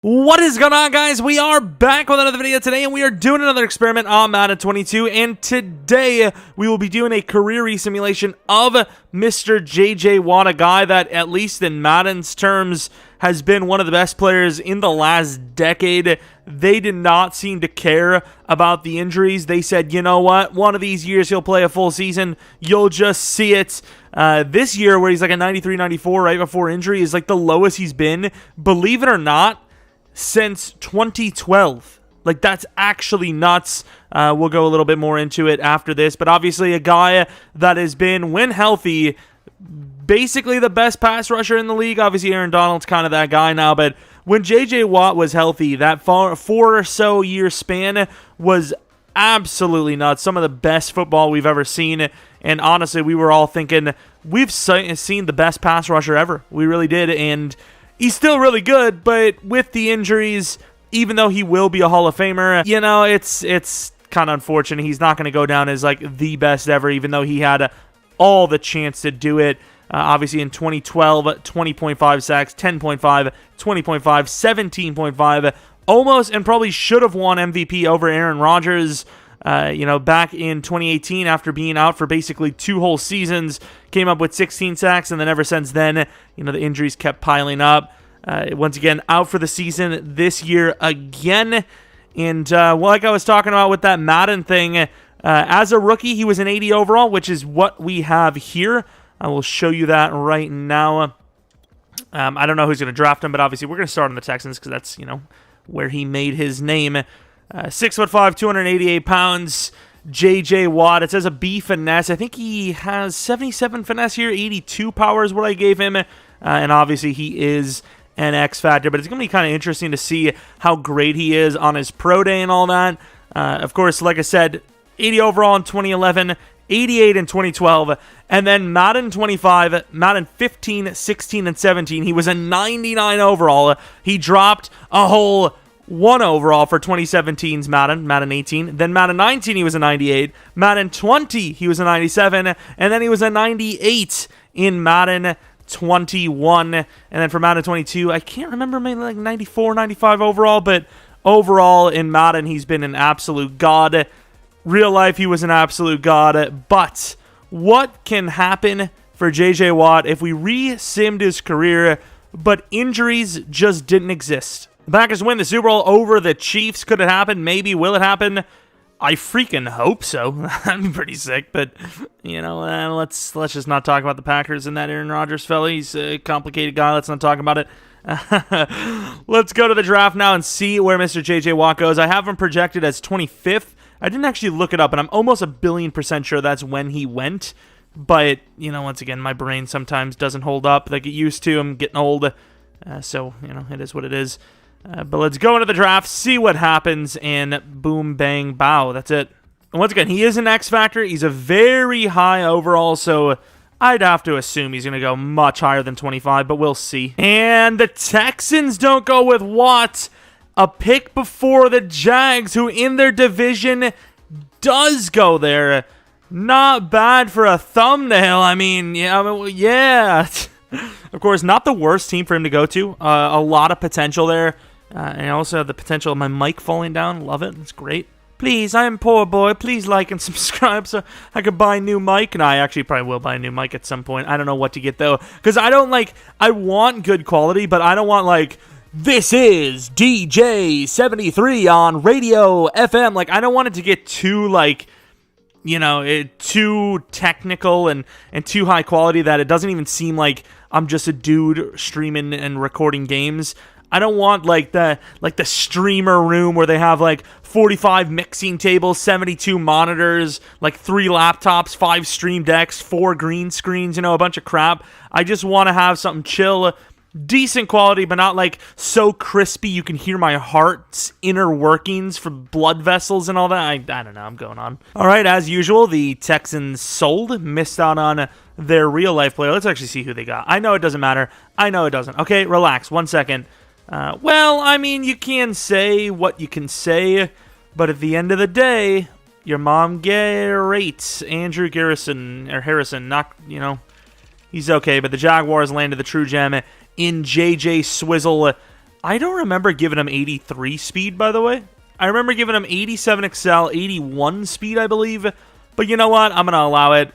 What is going on, guys? We are back with another video today, and we are doing another experiment on Madden 22, and today we will be doing a career re-simulation of Mr. J.J. Watt, a guy that, at least in Madden's terms, has been one of the best players in the last decade. They did not seem to care about the injuries. They said, you know what, one of these years he'll play a full season. You'll just see it. This year, where he's like a 93-94 right before injury, is like the lowest he's been, believe it or not, since 2012. Like, that's actually nuts. We'll go a little bit more into it after this, but obviously a guy that has been, when healthy, basically the best pass rusher in the league. Obviously Aaron Donald's kind of that guy now, but when J.J. Watt was healthy, that 4 or so year span was absolutely nuts. Some of the best football we've ever seen, and honestly, we were all thinking, we've seen the best pass rusher ever. We really did, and he's still really good, but with the injuries, even though he will be a Hall of Famer, you know, it's kind of unfortunate. He's not going to go down as like the best ever, even though he had all the chance to do it. Obviously in 2012, 20.5 sacks, 10.5, 20.5, 17.5, almost and probably should have won MVP over Aaron Rodgers. Back in 2018, after being out for basically 2 whole seasons, came up with 16 sacks, and then ever since then, the injuries kept piling up. Once again, out for the season this year again. And like I was talking about with that Madden thing, as a rookie, he was an 80 overall, which is what we have here. I will show you that right now. I don't know who's going to draft him, but obviously we're going to start on the Texans because that's, where he made his name. 6'5", 288 pounds, J.J. Watt. It says a B finesse. I think he has 77 finesse here, 82 power is what I gave him. And obviously he is an X factor, but it's going to be kind of interesting to see how great he is on his pro day and all that. Of course, like I said, 80 overall in 2011, 88 in 2012, and then Madden 25, Madden 15, 16, and 17, he was a 99 overall. He dropped a whole 1 overall for 2017's Madden 18. Then Madden 19, he was a 98. Madden 20, he was a 97. And then he was a 98 in Madden 21. And then for Madden 22, I can't remember, maybe like 94, 95 overall. But overall in Madden, he's been an absolute god. Real life, he was an absolute god. But what can happen for J.J. Watt if we re-simmed his career, but injuries just didn't exist? The Packers win the Super Bowl over the Chiefs. Could it happen? Maybe. Will it happen? I freaking hope so. That'd be pretty sick. But, let's just not talk about the Packers and that Aaron Rodgers fella. He's a complicated guy. Let's not talk about it. Let's go to the draft now and see where Mr. J.J. Watt goes. I have him projected as 25th. I didn't actually look it up, and I'm almost 1,000,000,000% sure that's when he went. But, once again, my brain sometimes doesn't hold up like it used to. I'm getting old. So, it is what it is. But let's go into the draft, see what happens, and boom, bang, bow. That's it. And once again, he is an X Factor. He's a very high overall, so I'd have to assume he's going to go much higher than 25, but we'll see. And the Texans don't go with Watt. A pick before the Jags, who in their division does go there. Not bad for a thumbnail. I mean, yeah. Of course, not the worst team for him to go to. A lot of potential there. And I also have the potential of my mic falling down. Love it. It's great. Please, I am poor boy. Please like and subscribe so I could buy a new mic. And I actually probably will buy a new mic at some point. I don't know what to get, though. Because I want good quality, but I don't want, this is DJ73 on radio FM. I don't want it to get too, too technical and too high quality that it doesn't even seem like I'm just a dude streaming and recording games. I don't want the streamer room where they have 45 mixing tables, 72 monitors, 3 laptops, 5 stream decks, 4 green screens, a bunch of crap. I just want to have something chill, decent quality, but not so crispy you can hear my heart's inner workings from blood vessels and all that. I don't know. I'm going on. All right, as usual, the Texans sold, missed out on their real life player. Let's actually see who they got. I know it doesn't matter. I know it doesn't. Okay, relax. 1 second. You can say what you can say, but at the end of the day, your mom rates Andrew Harrison, he's okay, but the Jaguars landed the true gem in J.J. Swizzle I don't remember giving him 83 speed, by the way. I remember giving him 87 excel, 81 speed, I believe. But you know what? I'm going to allow it.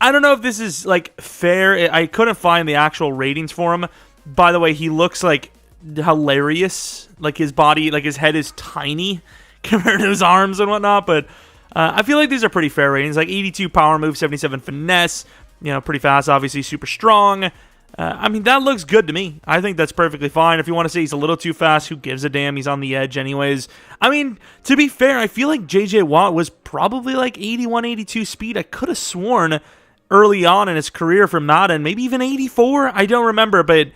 I don't know if this is, like, fair. I couldn't find the actual ratings for him. By the way, he looks, like, hilarious. Like, his body, like, his head is tiny compared to his arms and whatnot. But I feel like these are pretty fair ratings. Like, 82 power move, 77 finesse. You know, pretty fast, obviously, super strong. I mean, that looks good to me. I think that's perfectly fine. If you want to say he's a little too fast, who gives a damn? He's on the edge anyways. I mean, to be fair, I feel like J.J. Watt was probably like 81, 82 speed. I could have sworn early on in his career from Madden, maybe even 84. I don't remember, but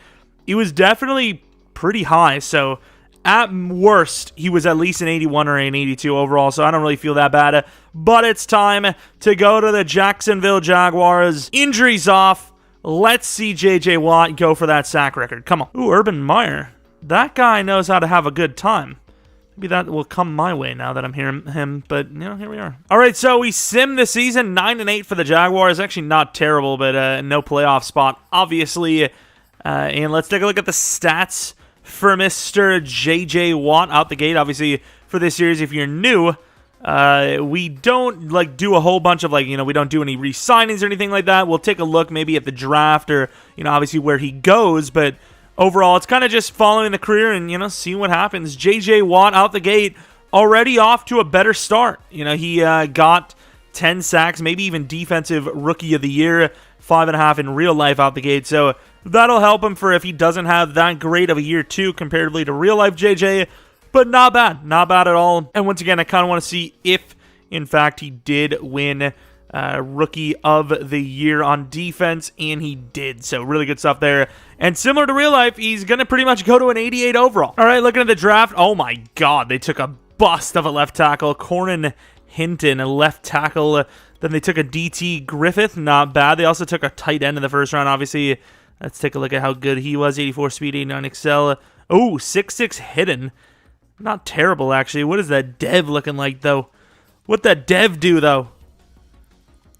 it was definitely pretty high. So at worst, he was at least an 81 or an 82 overall, so I don't really feel that bad. But it's time to go to the Jacksonville Jaguars. Injuries off. Let's see J.J. Watt go for that sack record. Come on. Ooh, Urban Meyer. That guy knows how to have a good time. Maybe that will come my way now that I'm hearing him, but, you know, here we are. All right, so we sim the season, 9-8 for the Jaguars. Actually not terrible, but no playoff spot, obviously. And let's take a look at the stats for Mr. J.J. Watt out the gate. Obviously, for this series, if you're new, we don't like do a whole bunch of like, you know, we don't do any re-signings or anything like that. We'll take a look maybe at the draft or, you know, obviously where he goes, but overall it's kind of just following the career and, you know, seeing what happens. JJ Watt out the gate already off to a better start. You know, he got 10 sacks, maybe even defensive rookie of the year, 5.5 in real life out the gate. So that'll help him for if he doesn't have that great of a year too comparatively to real life JJ. But not bad. Not bad at all. And once again, I kind of want to see if, in fact, he did win Rookie of the Year on defense, and he did. So really good stuff there. And similar to real life, he's going to pretty much go to an 88 overall. All right, looking at the draft. Oh, my God. They took a bust of a left tackle. Cornyn Hinton, a left tackle. Then they took a DT Griffith. Not bad. They also took a tight end in the first round, obviously. Let's take a look at how good he was. 84 speed, 89 excel. Oh, 6'6 hidden. Not terrible, actually. What is that dev looking like, though? What that dev do, though?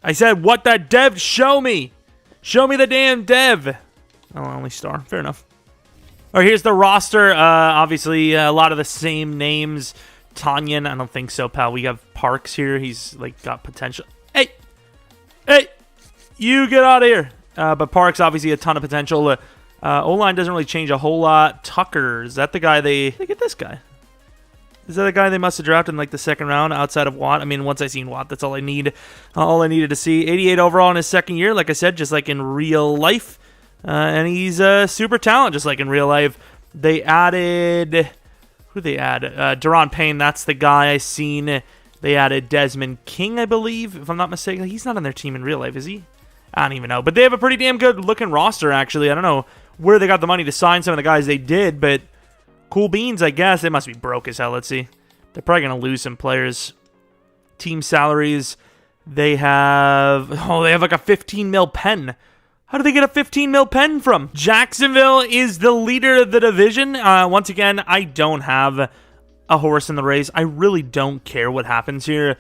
I said, what that dev? Show me. Show me the damn dev. Oh, only star. Fair enough. All right, here's the roster. Obviously, a lot of the same names. Tanyan, I don't think so, pal. We have Parks here. He's, like, got potential. Hey! Hey! You get out of here. But Parks, obviously, a ton of potential. O-line doesn't really change a whole lot. Tucker, is that the guy they... Look at this guy. Is that a guy they must have drafted in like the second round outside of Watt? I mean, once I seen Watt, that's all I need. All I needed to see. 88 overall in his second year, like I said, just like in real life. And he's super talented, just like in real life. They added... Who they add? Daron Payne, that's the guy I seen. They added Desmond King, I believe, if I'm not mistaken. He's not on their team in real life, is he? I don't even know. But they have a pretty damn good looking roster, actually. I don't know where they got the money to sign some of the guys they did, but... Cool beans, I guess. They must be broke as hell. Let's see. They're probably going to lose some players. Team salaries. They have... Oh, they have like a 15 mil pen. How do they get a 15 mil pen from? Jacksonville is the leader of the division. Once again, I don't have a horse in the race. I really don't care what happens here.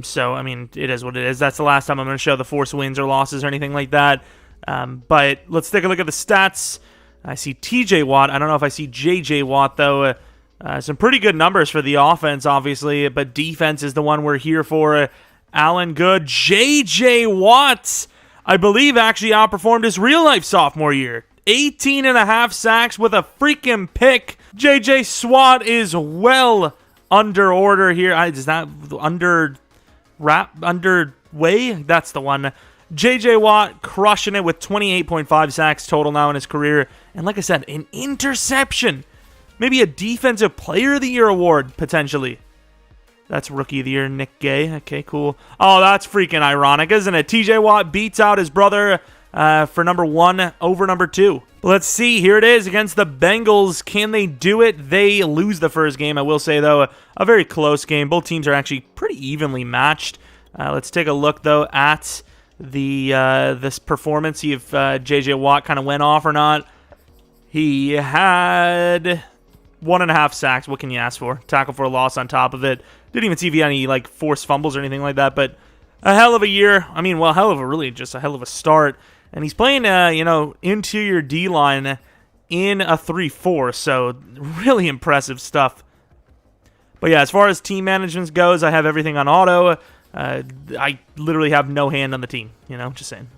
So, I mean, it is what it is. That's the last time I'm going to show the force wins or losses or anything like that. But let's take a look at the stats. I see TJ Watt. I don't know if I see JJ Watt, though. Some pretty good numbers for the offense, obviously, but defense is the one we're here for. Allen Good. JJ Watt, I believe, actually outperformed his real-life sophomore year. 18.5 sacks with a freaking pick. JJ Swat is well under order here. Is that underway? That's the one. J.J. Watt crushing it with 28.5 sacks total now in his career. And like I said, an interception. Maybe a Defensive Player of the Year award, potentially. That's Rookie of the Year, Nick Gay. Okay, cool. Oh, that's freaking ironic, isn't it? T.J. Watt beats out his brother for number 1 over number 2. Let's see. Here it is against the Bengals. Can they do it? They lose the first game. I will say, though, a very close game. Both teams are actually pretty evenly matched. Let's take a look, though, at... this performance, see if J.J. Watt kind of went off or not. He had 1.5 sacks. What can you ask for? Tackle for a loss on top of it. Didn't even see if he had any like forced fumbles or anything like that. But a hell of a year. I mean, well, really just a hell of a start. And he's playing, interior D-line in a 3-4, so really impressive stuff. But yeah, as far as team management goes, I have everything on auto. I literally have no hand on the team, just saying.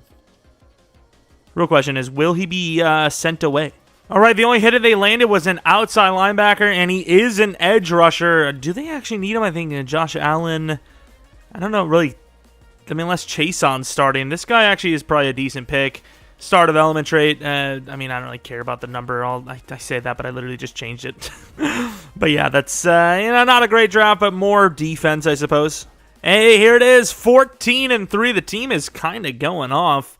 Real question is, will he be sent away? All right, the only hitter they landed was an outside linebacker, and he is an edge rusher. Do they actually need him? I think Josh Allen, I don't know, really. I mean, unless Chaseon's starting. This guy actually is probably a decent pick. Star development trait. I mean, I don't really care about the number. I say that, but I literally just changed it. But yeah, that's not a great draft, but more defense, I suppose. Hey, here it is, 14-3. The team is kind of going off.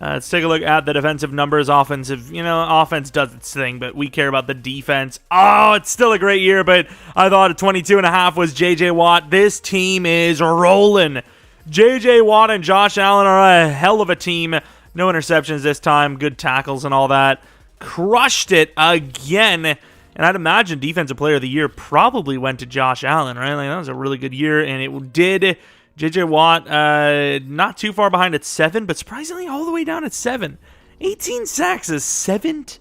Let's take a look at the defensive numbers. Offensive, offense does its thing, but we care about the defense. Oh, it's still a great year, but I thought 22.5 was J.J. Watt. This team is rolling. J.J. Watt and Josh Allen are a hell of a team. No interceptions this time. Good tackles and all that. Crushed it again. And I'd imagine Defensive Player of the Year probably went to Josh Allen, right? Like, that was a really good year, and it did. J.J. Watt, not too far behind at 7, but surprisingly all the way down at 7. 18 sacks is seventh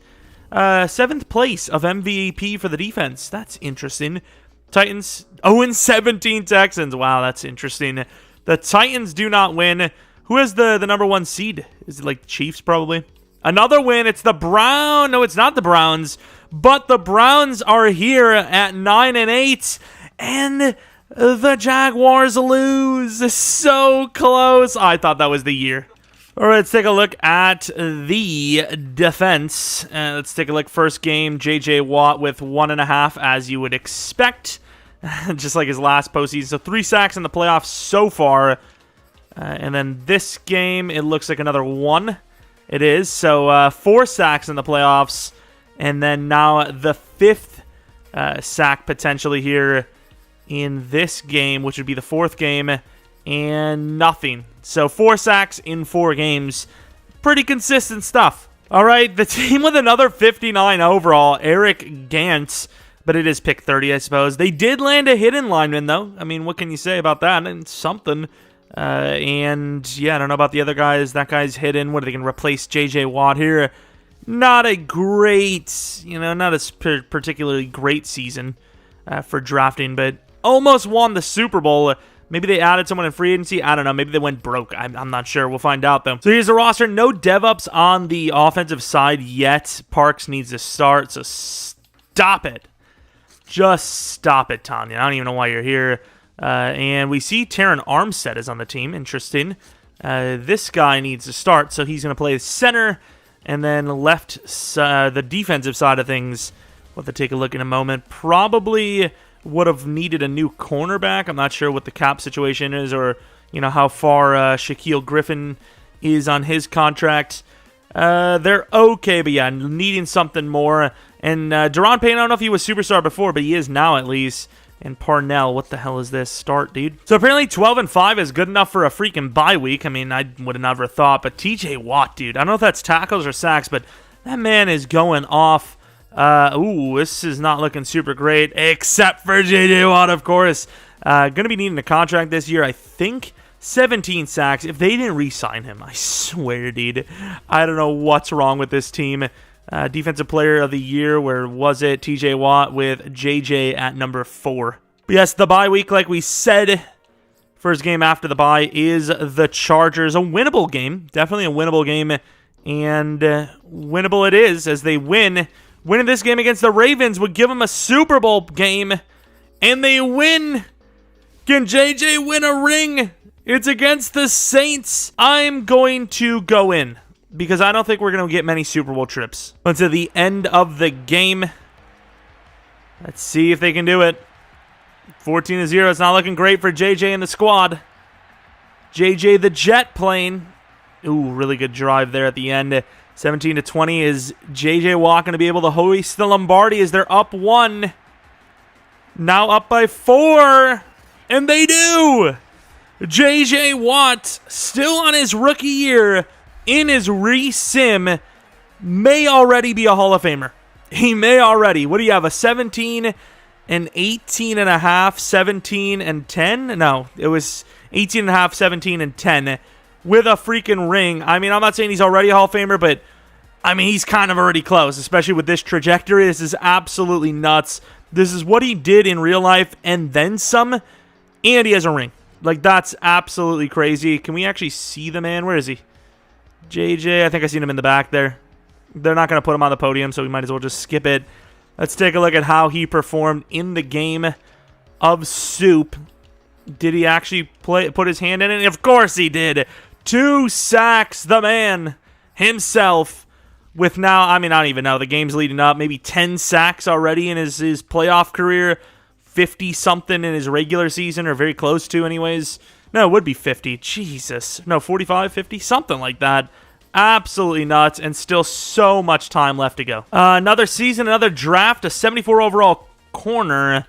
place of MVP for the defense. That's interesting. Titans, 0-17 Texans. Wow, that's interesting. The Titans do not win. Who has the number 1 seed? Is it like the Chiefs probably? Another win. It's the Browns. No, it's not the Browns. But the Browns are here at 9-8. And the Jaguars lose. So close. I thought that was the year. All right, let's take a look at the defense. Let's take a look. First game, J.J. Watt with 1.5, as you would expect. Just like his last postseason. So 3 sacks in the playoffs so far. And then this game, it looks like another 1. It is. So 4 sacks in the playoffs. And then now the 5th sack potentially here in this game, which would be the 4th game, and nothing. So 4 sacks in 4 games. Pretty consistent stuff. All right, the team with another 59 overall, Eric Gantz, but it is pick 30, I suppose. They did land a hidden lineman, though. I mean, what can you say about that? And something. And yeah, I don't know about the other guys. That guy's hidden. What are they going to replace J.J. Watt here? Not a great, not a particularly great season for drafting, but almost won the Super Bowl. Maybe they added someone in free agency. I don't know. Maybe they went broke. I'm not sure. We'll find out, though. So here's the roster. No dev-ups on the offensive side yet. Parks needs to start, so stop it. Just stop it, Tanya. I don't even know why you're here. And we see Terran Armstead is on the team. Interesting. This guy needs to start, so he's going to play center. And then left, the defensive side of things, we'll have to take a look in a moment. Probably would have needed a new cornerback. I'm not sure what the cap situation is or, how far Shaquille Griffin is on his contract. They're okay, but yeah, needing something more. And Deron Payne, I don't know if he was superstar before, but he is now at least. And Parnell, what the hell is this? Start, dude. So apparently 12-5 is good enough for a freaking bye week. I mean, I would have never thought, but TJ Watt, dude. I don't know if that's tackles or sacks, but that man is going off. This is not looking super great, except for JJ Watt, of course. Going to be needing a contract this year, I think. 17 sacks. If they didn't re-sign him, I swear, dude. I don't know what's wrong with this team. Defensive Player of the Year, where was it? TJ Watt with JJ at number 4. But yes, the bye week, like we said, first game after the bye is the Chargers. A winnable game. Definitely a winnable game. And winnable it is as they win. Winning this game against the Ravens would give them a Super Bowl game. And they win. Can JJ win a ring? It's against the Saints. I'm going to go in, because I don't think we're going to get many Super Bowl trips. Until the end of the game. Let's see if they can do it. 14-0. It's not looking great for JJ and the squad. JJ the jet plane. Ooh, really good drive there at the end. 17-20. Is JJ Watt going to be able to hoist the Lombardi as they're up 1? Now up by 4. And they do! JJ Watt, still on his rookie year, in his re-sim, may already be a Hall of Famer. He may already. What do you have, a 17 and 18 and a half, 17 and 10? No, it was 18 and a half, 17 and 10 with a freaking ring. I mean, I'm not saying he's already a Hall of Famer, but I mean, he's kind of already close, especially with this trajectory. This is absolutely nuts. This is what he did in real life and then some, and he has a ring. Like, that's absolutely crazy. Can we actually see the man? Where is he? JJ, I think I seen him in the back there. They're not going to put him on the podium, so we might as well just skip it. Let's take a look at how he performed in the game of Soup. Did he actually put his hand in it? Of course he did. 2 sacks, the man himself. With now, I mean, I don't even know. The game's leading up. Maybe 10 sacks already in his playoff career. 50-something in his regular season, or very close to anyways. No, it would be 50. Jesus. No, 45, 50, something like that. Absolutely nuts, and still so much time left to go. Another season, another draft, a 74 overall corner.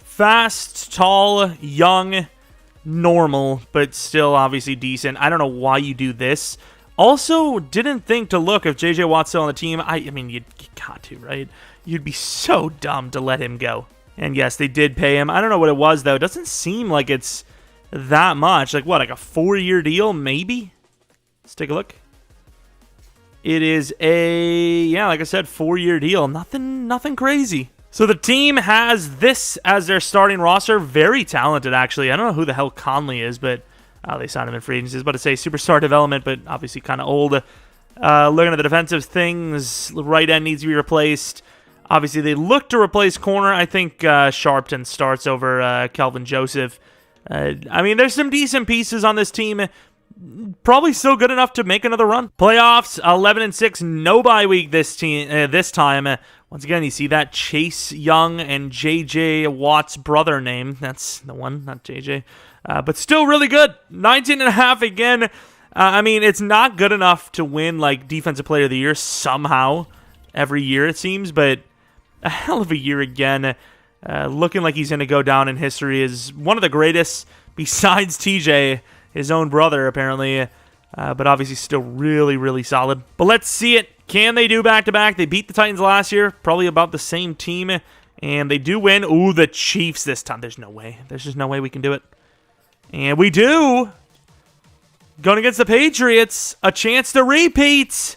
Fast, tall, young, normal, but still obviously decent. I don't know why you do this. Also, didn't think to look if J.J. Watt's still on the team. I mean, you got to, right? You'd be so dumb to let him go. And yes, they did pay him. I don't know what it was, though. It doesn't seem like it's that much. Like, what, like a 4-year deal, maybe? Let's take a look. It is a, yeah, like I said, 4-year deal. Nothing crazy. So the team has this as their starting roster. Very talented, actually. I don't know who the hell Conley is, but they signed him in free agency. I was about to say superstar development, but obviously kind of old. Looking at the defensive things, right end needs to be replaced. Obviously, they look to replace corner. I think Sharpton starts over Kelvin Joseph. I mean, there's some decent pieces on this team. Probably still good enough to make another run. Playoffs, 11-6, no bye week this time. Once again, you see that Chase Young and J.J. Watt's brother name. That's the one, not J.J. But still really good. 19.5 again. I mean, it's not good enough to win like Defensive Player of the Year somehow every year, it seems, but a hell of a year again. Looking like he's going to go down in history as one of the greatest besides TJ, his own brother, apparently. But obviously still really, really solid. But let's see it. Can they do back-to-back? They beat the Titans last year. Probably about the same team. And they do win. Ooh, the Chiefs this time. There's no way. There's just no way we can do it. And we do. Going against the Patriots. A chance to repeat.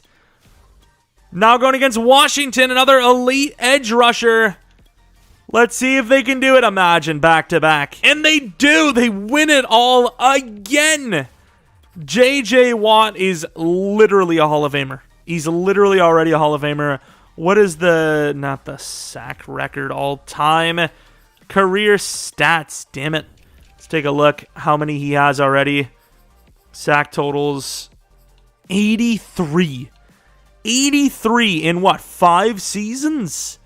Now going against Washington. Another elite edge rusher. Let's see if they can do it. Imagine back-to-back. And they do. They win it all again. J.J. Watt is literally a Hall of Famer. He's literally already a Hall of Famer. What is the, not the sack record all-time, career stats? Damn it. Let's take a look how many he has already. Sack totals, 83. 83 in what, 5 seasons?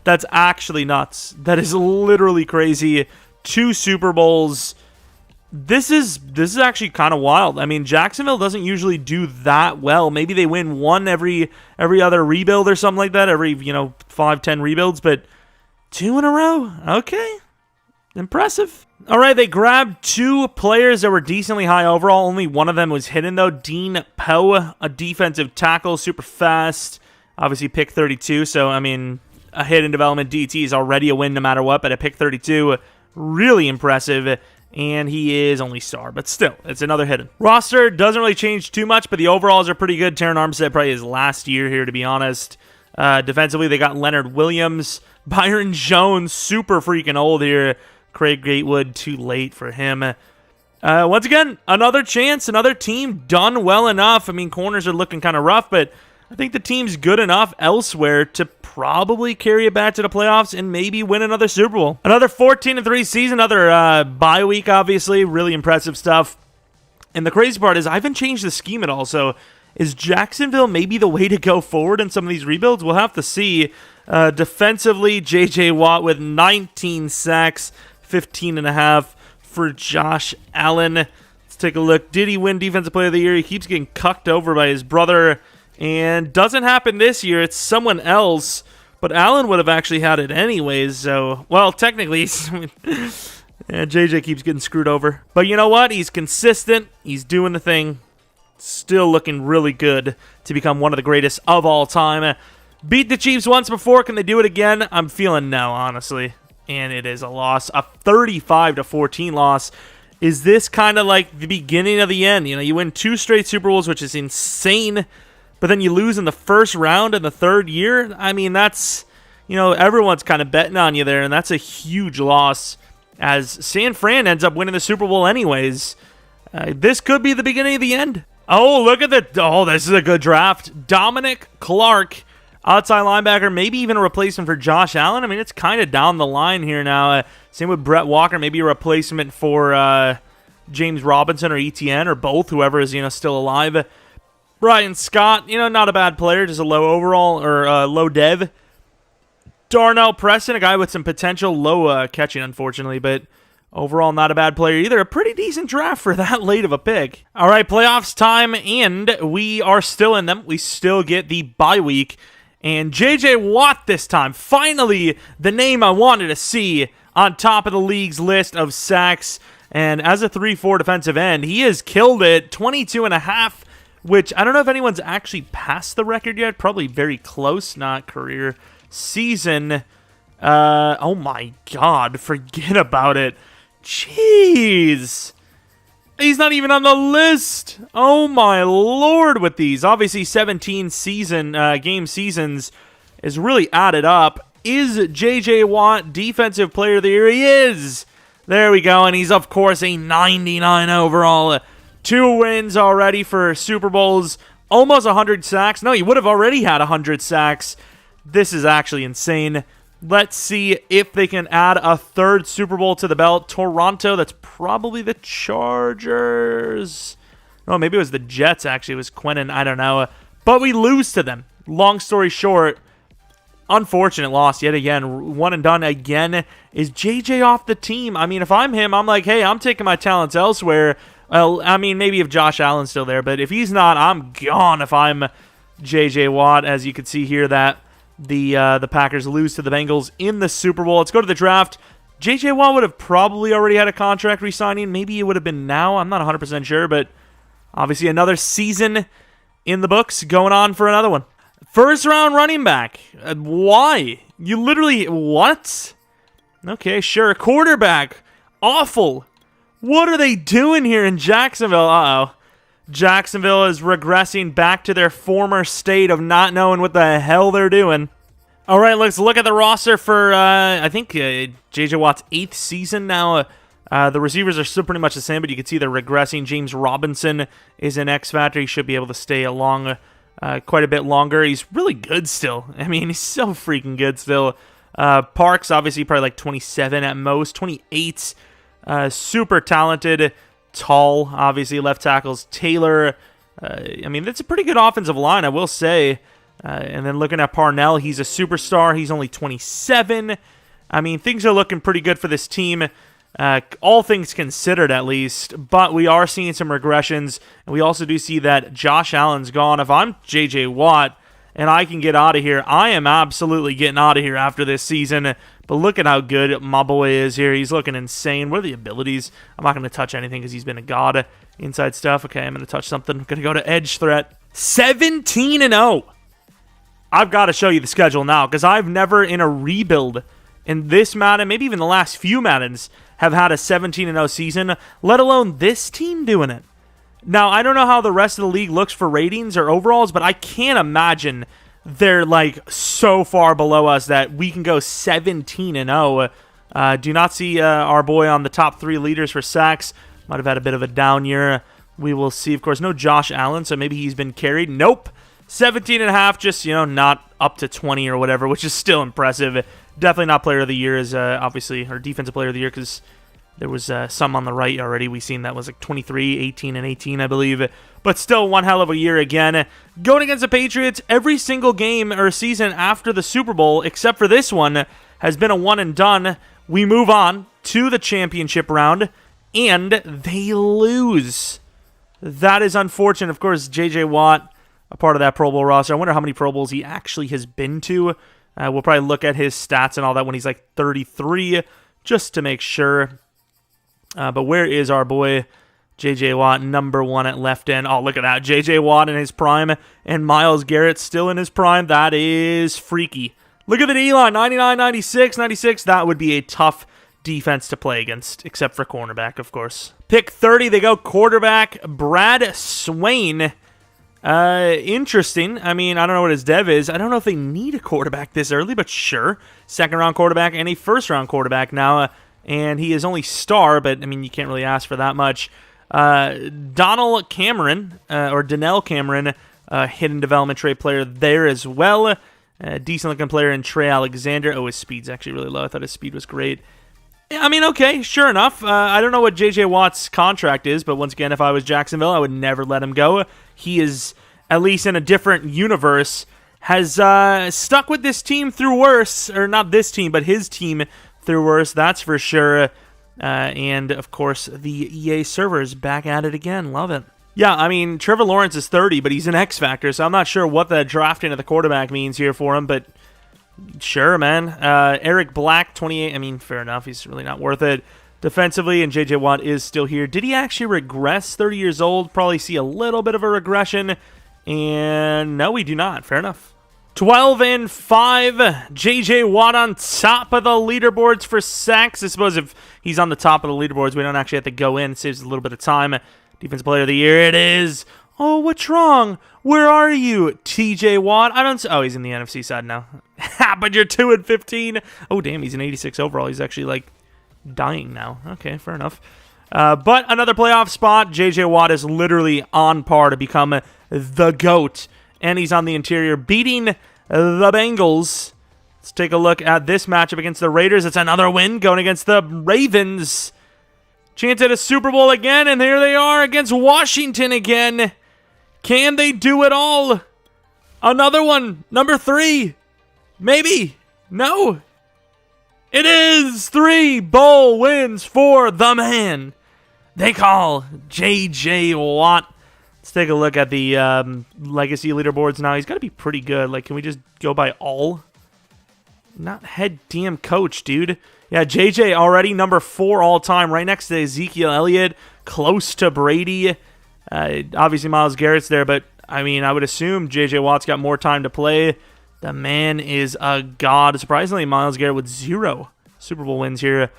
That's actually nuts. That is literally crazy. 2 Super Bowls. This is actually kind of wild. I mean, Jacksonville doesn't usually do that well. Maybe they win one every other rebuild or something like that. Every, 5-10 rebuilds, but 2 in a row? Okay. Impressive. All right, they grabbed 2 players that were decently high overall. Only one of them was hidden, though. Dean Poe, a defensive tackle, super fast. Obviously, pick 32, so, I mean, a hidden development DT is already a win no matter what, but at pick 32, really impressive. And he is only star, but still, it's another hidden. Roster doesn't really change too much, but the overalls are pretty good. Terran Armstead probably his last year here, to be honest. Defensively, they got Leonard Williams. Byron Jones, super freaking old here. Craig Gatewood, too late for him. Once again, another chance, another team done well enough. I mean, corners are looking kind of rough, but I think the team's good enough elsewhere to probably carry it back to the playoffs and maybe win another Super Bowl. Another 14-3 season, another bye week, obviously. Really impressive stuff. And the crazy part is I haven't changed the scheme at all, so is Jacksonville maybe the way to go forward in some of these rebuilds? We'll have to see. Defensively, J.J. Watt with 19 sacks, 15.5 for Josh Allen. Let's take a look. Did he win Defensive Player of the Year? He keeps getting cucked over by his brother. And doesn't happen this year. It's someone else. But Allen would have actually had it anyways. So, well, technically, JJ keeps getting screwed over. But you know what? He's consistent. He's doing the thing. Still looking really good to become one of the greatest of all time. Beat the Chiefs once before. Can they do it again? I'm feeling no, honestly. And it is a loss. A 35-14 loss. Is this kind of like the beginning of the end? You know, you win 2 straight Super Bowls, which is insane. but then you lose in the first round in the third year. I mean, that's, everyone's kind of betting on you there, and that's a huge loss as San Fran ends up winning the Super Bowl anyways. This could be the beginning of the end. Oh, look at this is a good draft. Dominic Clark, outside linebacker, maybe even a replacement for Josh Allen. I mean, it's kind of down the line here now. Same with Brett Walker, maybe a replacement for James Robinson or ETN or both, whoever is, still alive. Brian Scott, not a bad player, just a low overall or low dev. Darnell Preston, a guy with some potential, low catching, unfortunately, but overall not a bad player either. A pretty decent draft for that late of a pick. All right, playoffs time, and we are still in them. We still get the bye week, and J.J. Watt this time, finally the name I wanted to see on top of the league's list of sacks. And as a 3-4 defensive end, he has killed it, 22.5, which I don't know if anyone's actually passed the record yet. Probably very close, not career season. Oh my God, forget about it. Jeez. He's not even on the list. Oh my Lord with these. Obviously 17 game seasons is really added up. Is J.J. Watt Defensive Player of the Year? He is. There we go, and he's, of course, a 99 overall. 2 wins already for Super Bowls. Almost 100 sacks. No, he would have already had 100 sacks. This is actually insane. Let's see if they can add a 3rd Super Bowl to the belt. Toronto, that's probably the Chargers. Oh, maybe it was the Jets, actually. It was Quentin, I don't know. But we lose to them. Long story short, unfortunate loss yet again. One and done again. Is JJ off the team? I mean, if I'm him, I'm like, hey, I'm taking my talents elsewhere. Well, I mean, maybe if Josh Allen's still there, but if he's not, I'm gone if I'm JJ Watt. As you can see here, that the Packers lose to the Bengals in the Super Bowl. Let's go to the draft. JJ Watt would have probably already had a contract re-signing. Maybe it would have been now. I'm not 100% sure, but obviously another season in the books going on for another one. First round running back. Why? You literally, what? Okay, sure. Quarterback. Awful. What are they doing here in Jacksonville? Uh-oh. Jacksonville is regressing back to their former state of not knowing what the hell they're doing. All right, let's look at the roster for, I think, J.J. Watt's 8th season now. The receivers are still pretty much the same, but you can see they're regressing. James Robinson is an X factor. He should be able to stay along quite a bit longer. He's really good still. I mean, he's so freaking good still. Parks, obviously, probably like 27 at most. 28, super talented. Tall, obviously, left tackles. Taylor, I mean, that's a pretty good offensive line, I will say. And then looking at Parnell, he's a superstar. He's only 27. I mean, things are looking pretty good for this team. All things considered, at least. But we are seeing some regressions. And we also do see that Josh Allen's gone. If I'm J.J. Watt and I can get out of here, I am absolutely getting out of here after this season. But look at how good my boy is here. He's looking insane. What are the abilities? I'm not going to touch anything because he's been a god. Inside stuff. Okay, I'm going to touch something. I'm going to go to edge threat. 17-0. I've got to show you the schedule now because I've never in a rebuild in this Madden, maybe even the last few Maddens, have had a 17-0 season, let alone this team doing it. Now, I don't know how the rest of the league looks for ratings or overalls, but I can't imagine they're like so far below us that we can go 17-0. Do not see our boy on the top 3 leaders for sacks. Might have had a bit of a down year. We will see. Of course, no Josh Allen, so maybe he's been carried. Nope. 17.5, just, not up to 20 or whatever, which is still impressive. Definitely not player of the year, as obviously, or defensive player of the year, because there was some on the right already. We seen that was like 23, 18, and 18, I believe. But still, one hell of a year again. Going against the Patriots, every single game or season after the Super Bowl, except for this one, has been a one and done. We move on to the championship round, and they lose. That is unfortunate. Of course, J.J. Watt, a part of that Pro Bowl roster. I wonder how many Pro Bowls he actually has been to. We'll probably look at his stats and all that when he's like 33, just to make sure. But where is our boy J.J. Watt, number 1 at left end? Oh, look at that. J.J. Watt in his prime and Myles Garrett still in his prime. That is freaky. Look at the D-line, 99, 96, 96. That would be a tough defense to play against, except for cornerback, of course. Pick 30, they go quarterback Brad Swain. Interesting. I mean, I don't know what his dev is. I don't know if they need a quarterback this early, but sure. Second-round quarterback and a first-round quarterback now, and he is only star, but, I mean, you can't really ask for that much. Donnell Cameron, or Donnell Cameron, hidden development trait player there as well. Decent-looking player in Trey Alexander. Oh, his speed's actually really low. I thought his speed was great. I mean, okay, sure enough. I don't know what J.J. Watt's contract is, but once again, if I was Jacksonville, I would never let him go. He is, at least in a different universe, has stuck with this team through worse. Or not this team, but his team through worse, that's for sure. And, of course, the EA servers back at it again. Love it. Yeah, I mean, Trevor Lawrence is 30, but he's an X Factor, so I'm not sure what the drafting of the quarterback means here for him, but sure, man. Eric Black, 28. I mean, fair enough. He's really not worth it defensively, and J.J. Watt is still here. Did he actually regress? 30 years old. Probably see a little bit of a regression. And no, we do not. Fair enough. 12-5. J.J. Watt on top of the leaderboards for sacks. I suppose if he's on the top of the leaderboards, we don't actually have to go in. It saves a little bit of time. Defensive Player of the Year, it is. Oh, what's wrong? Where are you, T.J. Watt? I don't. Oh, he's in the NFC side now. But you're 2-15. Oh, damn, he's an 86 overall. He's actually like dying now. Okay, fair enough. But another playoff spot. J.J. Watt is literally on par to become the GOAT, and he's on the interior beating the Bengals. Let's take a look at this matchup against the Raiders. It's another win going against the Ravens. Chance at a Super Bowl again, and here they are against Washington again. Can they do it all? Another one. Number 3. Maybe. No. It is 3 bowl wins for the man they call J.J. Watt. Let's take a look at the legacy leaderboards now. He's got to be pretty good. Like, can we just go by all? Not head damn coach, dude. Yeah, JJ already number 4 all-time, right next to Ezekiel Elliott, close to Brady. Obviously, Myles Garrett's there, but, I mean, I would assume JJ Watt's got more time to play. The man is a god. Surprisingly, Myles Garrett with 0 Super Bowl wins here.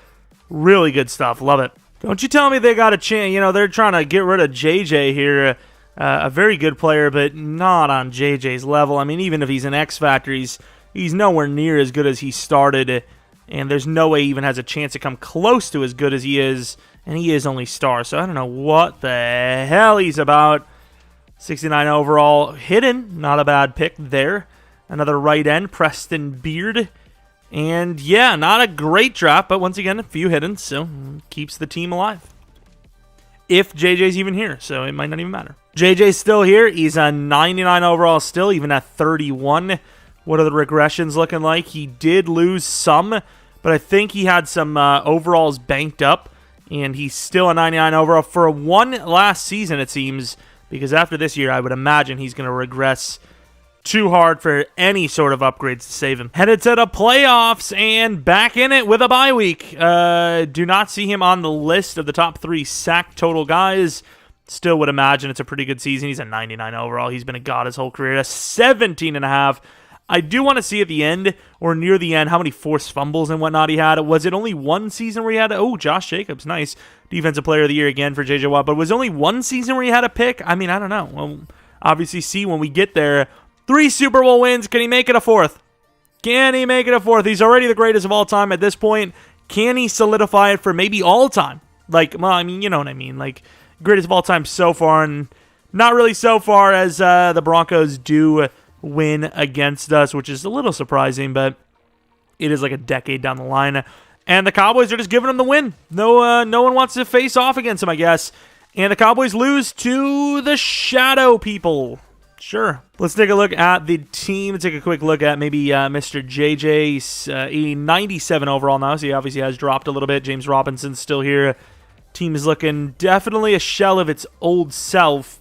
Really good stuff. Love it. Don't you tell me they got a chance. You know, they're trying to get rid of JJ here. A very good player, but not on JJ's level. I mean, even if he's an X Factor, he's nowhere near as good as he started, and there's no way he even has a chance to come close to as good as he is, and he is only star, so I don't know what the hell he's about. 69 overall, hidden, not a bad pick there. Another right end, Preston Beard, and yeah, not a great draft, but once again, a few hidden, so keeps the team alive. If JJ's even here, so it might not even matter. JJ's still here, he's a 99 overall still, even at 31. What are the regressions looking like? He did lose some, but I think he had some overalls banked up, and he's still a 99 overall for one last season, it seems, because after this year, I would imagine he's going to regress too hard for any sort of upgrades to save him. Headed to the playoffs and back in it with a bye week. Do not see him on the list of the top 3 sack total guys. Still would imagine it's a pretty good season. He's a 99 overall. He's been a god his whole career. A 17.5. I do want to see at the end, or near the end, how many forced fumbles and whatnot he had. Was it only one season where he had... Oh, Josh Jacobs, nice. Defensive Player of the Year again for J.J. Watt. But was it only one season where he had a pick? I mean, I don't know. We'll obviously see when we get there. 3 Super Bowl wins. Can he make it a 4th? Can he make it a 4th? He's already the greatest of all time at this point. Can he solidify it for maybe all time? Like, well, I mean, you know what I mean. Like, greatest of all time so far, and not really so far as the Broncos do win against us, which is a little surprising, but it is like a decade down the line. And the Cowboys are just giving them the win. No one wants to face off against them, I guess. And the Cowboys lose to the Shadow People. Sure. Let's take a look at the team. Take a quick look at maybe Mr. JJ. A 97 overall now, so he obviously has dropped a little bit. James Robinson's still here. Team is looking definitely a shell of its old self.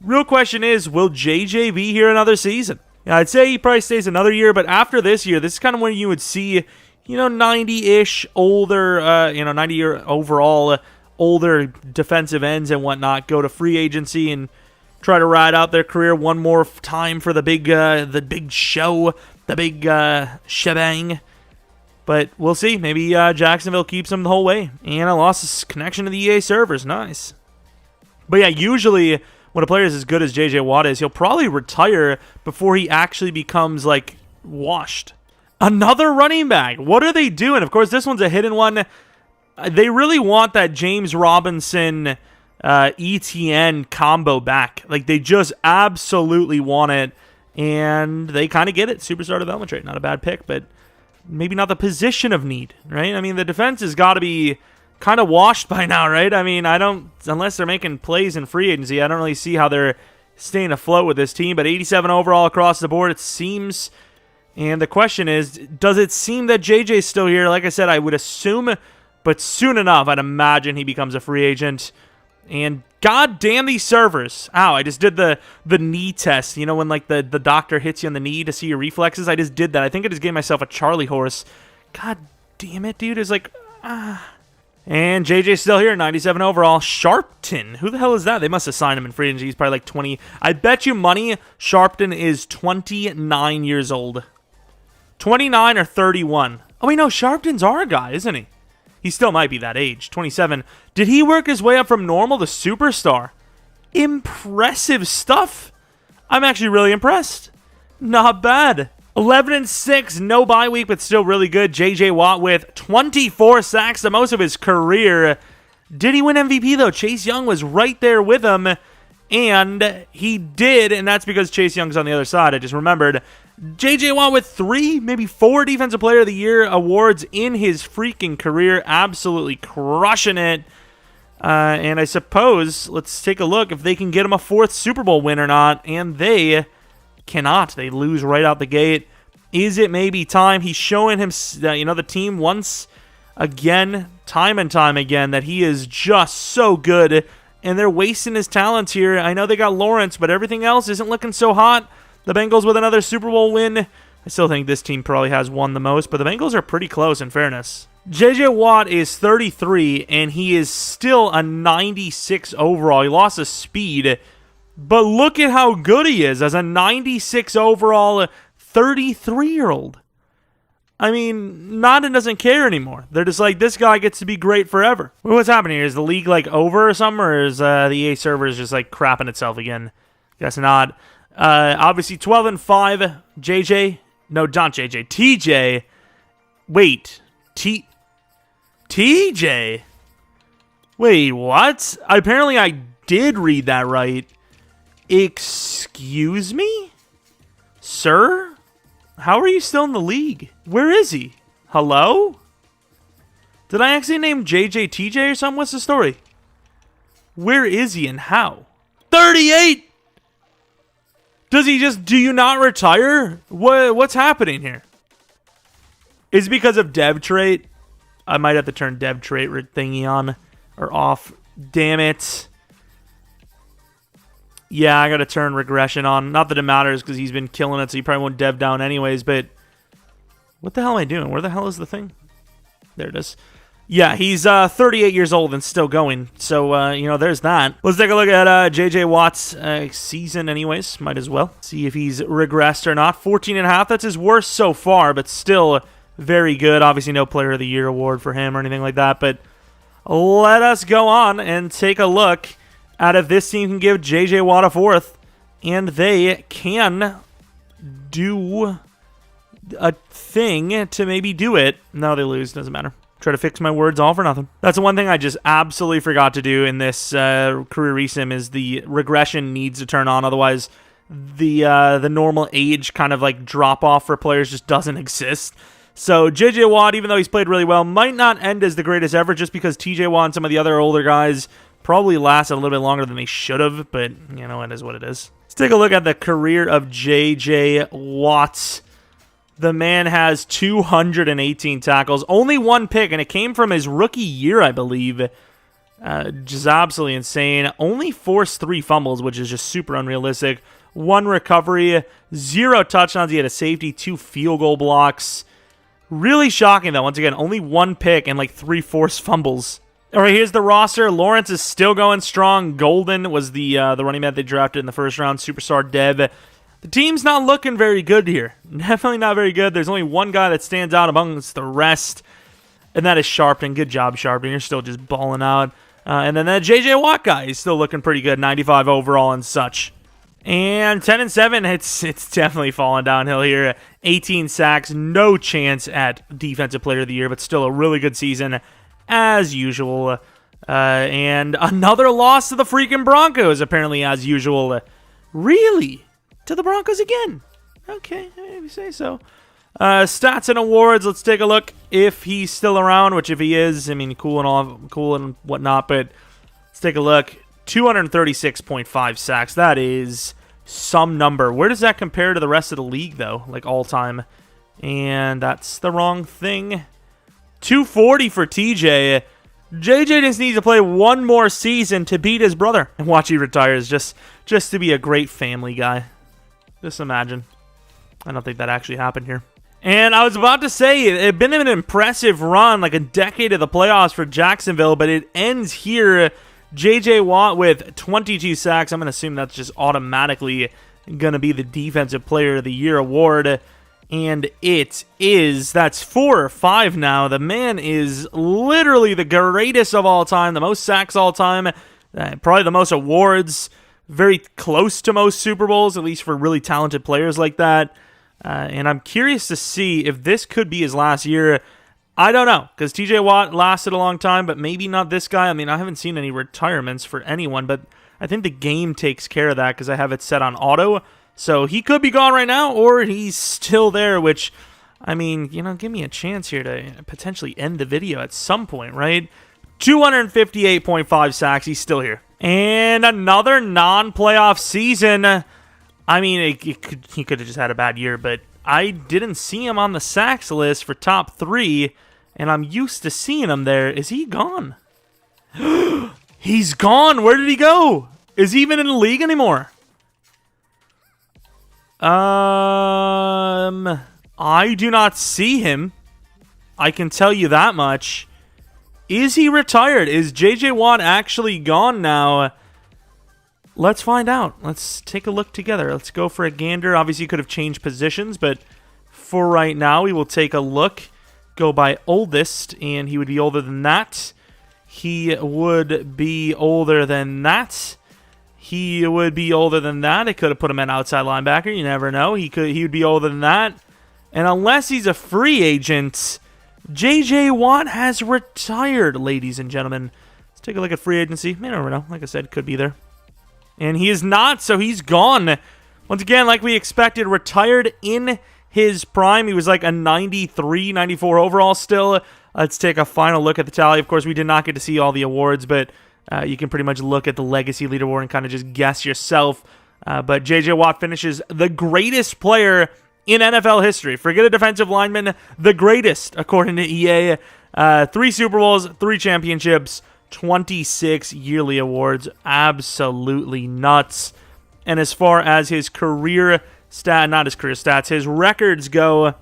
Real question is, will JJ be here another season? Yeah, I'd say he probably stays another year, but after this year, this is kind of when you would see, 90-ish older, 90-year overall older defensive ends and whatnot go to free agency and try to ride out their career one more time for the big show, the big shebang. But we'll see. Maybe Jacksonville keeps him the whole way. And I lost his connection to the EA servers. Nice. But yeah, usually when a player is as good as JJ Watt is, he'll probably retire before he actually becomes, like, washed. Another running back. What are they doing? Of course, this one's a hidden one. They really want that James Robinson ETN combo back. Like, they just absolutely want it, and they kind of get it. Superstar development trait, not a bad pick, but maybe not the position of need, right? I mean, the defense has got to be kind of washed by now, right? I mean, unless they're making plays in free agency, I don't really see how they're staying afloat with this team. But 87 overall across the board, it seems. And the question is, does it seem that JJ's still here? Like I said, I would assume, but soon enough, I'd imagine he becomes a free agent. And god damn these servers. Ow, I just did the knee test. You know, when like the doctor hits you on the knee to see your reflexes? I just did that. I think I just gave myself a Charlie horse. God damn it, dude. It's like, And JJ's still here, 97 overall. Sharpton. Who the hell is that? They must have signed him in free agency. He's probably like 20. I bet you money Sharpton is 29 years old. 29 or 31. Oh, wait, no, Sharpton's our guy, isn't he? He still might be that age. 27. Did he work his way up from normal to superstar? Impressive stuff. I'm actually really impressed. Not bad. 11-6, no bye week, but still really good. JJ Watt with 24 sacks, the most of his career. Did he win MVP, though? Chase Young was right there with him, and he did, and that's because Chase Young's on the other side. I just remembered. JJ Watt with 3, maybe 4 Defensive Player of the Year awards in his freaking career. Absolutely crushing it. And I suppose, let's take a look if they can get him a 4th Super Bowl win or not, and they cannot. They lose right out the gate. Is it maybe time? He's showing him, the team once again, time and time again, that he is just so good, and they're wasting his talents here. I know they got Lawrence, but everything else isn't looking so hot. The Bengals with another Super Bowl win. I still think this team probably has won the most, but the Bengals are pretty close in fairness. JJ Watt is 33, and he is still a 96 overall. He lost his speed, but look at how good he is as a 96 overall 33-year-old. I mean, Madden doesn't care anymore. They're just like, this guy gets to be great forever. What's happening here? Is the league like over or something, or is the EA servers just like crapping itself again? Guess not. Obviously 12-5. JJ. No, not JJ. TJ. Wait. TJ. Wait, what? Apparently I did read that right. Excuse me? Sir? How are you still in the league? Where is he? Hello? Did I actually name JJ TJ or something? What's the story? Where is he and how? 38! Do you not retire? What's happening here? Is it because of dev trait? I might have to turn dev trait thingy on or off. Damn it. Yeah, I got to turn regression on. Not that it matters because he's been killing it, so he probably won't dev down anyways, but what the hell am I doing? Where the hell is the thing? There it is. Yeah, he's 38 years old and still going. So, there's that. Let's take a look at J.J. Watt's season anyways. Might as well see if he's regressed or not. 14.5. That's his worst so far, but still very good. Obviously, no Player of the Year award for him or anything like that. But let us go on and take a look at if this team can give J.J. Watt a 4th. And they can do a thing to maybe do it. No, they lose. Doesn't matter. Try to fix my words all for nothing. That's the one thing I just absolutely forgot to do in this career resim is the regression needs to turn on. Otherwise, the normal age kind of like drop off for players just doesn't exist. So JJ Watt, even though he's played really well, might not end as the greatest ever just because TJ Watt and some of the other older guys probably lasted a little bit longer than they should have. But, it is what it is. Let's take a look at the career of JJ Watt. The man has 218 tackles, only 1 pick, and it came from his rookie year, I believe. Just absolutely insane. Only forced 3 fumbles, which is just super unrealistic. 1 recovery, 0 touchdowns. He had a safety, 2 field goal blocks. Really shocking, though. Once again, only 1 pick and like 3 forced fumbles. All right, here's the roster. Lawrence is still going strong. Golden was the running back they drafted in the first round. Superstar Dev. The team's not looking very good here. Definitely not very good. There's only one guy that stands out amongst the rest, and that is Sharpton. Good job, Sharpton. You're still just balling out. And then that J.J. Watt guy is still looking pretty good, 95 overall and such. And 10-7, it's definitely fallen downhill here. 18 sacks, no chance at Defensive Player of the Year, but still a really good season as usual. And another loss to the freaking Broncos, apparently as usual. Really? To the Broncos again? Okay, maybe say so. Stats and awards, let's take a look if he's still around, which if he is, I mean, cool and whatnot, but let's take a look. 236.5 sacks. That is some number. Where does that compare to the rest of the league, though? Like all-time. And that's the wrong thing. 240 for TJ. JJ just needs to play one more season to beat his brother. And watch he retires just to be a great family guy. Just imagine. I don't think that actually happened here. And I was about to say, it had been an impressive run, like a decade of the playoffs for Jacksonville, but it ends here. J.J. Watt with 22 sacks. I'm going to assume that's just automatically going to be the Defensive Player of the Year award. And it is. That's 4 or 5 now. The man is literally the greatest of all time. The most sacks all time. Probably the most awards. Very close to most Super Bowls, at least for really talented players like that. And I'm curious to see if this could be his last year. I don't know, because T.J. Watt lasted a long time, but maybe not this guy. I mean, I haven't seen any retirements for anyone, but I think the game takes care of that because I have it set on auto. So he could be gone right now, or he's still there, which, I mean, you know, give me a chance here to potentially end the video at some point, right? 258.5 sacks. He's still here. And another non-playoff season. I mean, he could have just had a bad year, but I didn't see him on the sacks list for top 3, and I'm used to seeing him there. Is he gone? He's gone. Where did he go? Is he even in the league anymore? I do not see him. I can tell you that much. Is he retired? Is J.J. Watt actually gone now? Let's find out. Let's take a look together. Let's go for a gander. Obviously, you could have changed positions, but for right now, we will take a look. Go by oldest, and he would be older than that. He would be older than that. He would be older than that. It could have put him at outside linebacker. You never know. He would be older than that. And unless he's a free agent, J.J. Watt has retired, ladies and gentlemen. Let's take a look at free agency. You never know. Like I said, could be there. And he is not, so he's gone. Once again, like we expected, retired in his prime. He was like a 93, 94 overall still. Let's take a final look at the tally. Of course, we did not get to see all the awards, but you can pretty much look at the legacy leaderboard and kind of just guess yourself. But J.J. Watt finishes the greatest player in NFL history. Forget a defensive lineman, the greatest, according to EA. 3 Super Bowls, 3 championships, 26 yearly awards. Absolutely nuts. And as far as his career not his career stats, his records go,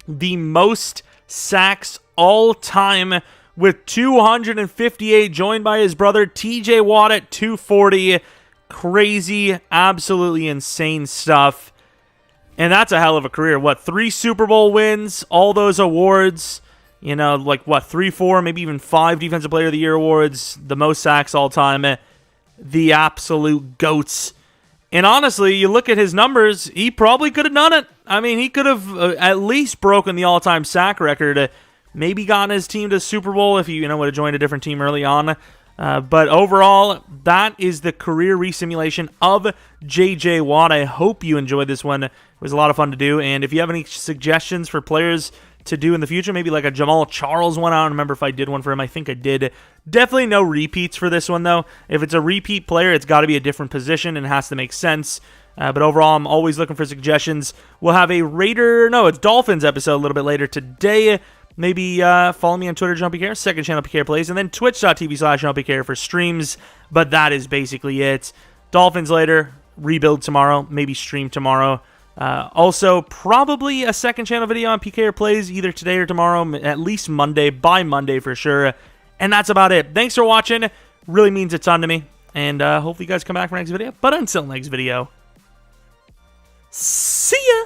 the most sacks all time with 258, joined by his brother TJ Watt at 240. Crazy, absolutely insane stuff. And that's a hell of a career. 3 Super Bowl wins, all those awards. You know, 3, 4, maybe even 5 Defensive Player of the Year awards. The most sacks all time. The absolute GOATs. And honestly, you look at his numbers, he probably could have done it. I mean, he could have at least broken the all-time sack record. Maybe gotten his team to Super Bowl if he would have joined a different team early on. But overall, that is the career resimulation of J.J. Watt. I hope you enjoyed this one. It was a lot of fun to do. And if you have any suggestions for players to do in the future, maybe like a Jamal Charles one. I don't remember if I did one for him. I think I did. Definitely no repeats for this one, though. If it's a repeat player, it's got to be a different position and it has to make sense. But overall, I'm always looking for suggestions. We'll have a it's Dolphins episode a little bit later today. Maybe follow me on Twitter, JumpyCare, second channel PK Plays, and then twitch.tv/JumpyCare for streams. But that is basically it. Dolphins later, rebuild tomorrow, maybe stream tomorrow. Also, probably a second channel video on PK Plays either today or tomorrow, at least Monday, by Monday for sure. And that's about it. Thanks for watching. Really means a ton to me. And hopefully you guys come back for next video. But until next video, see ya!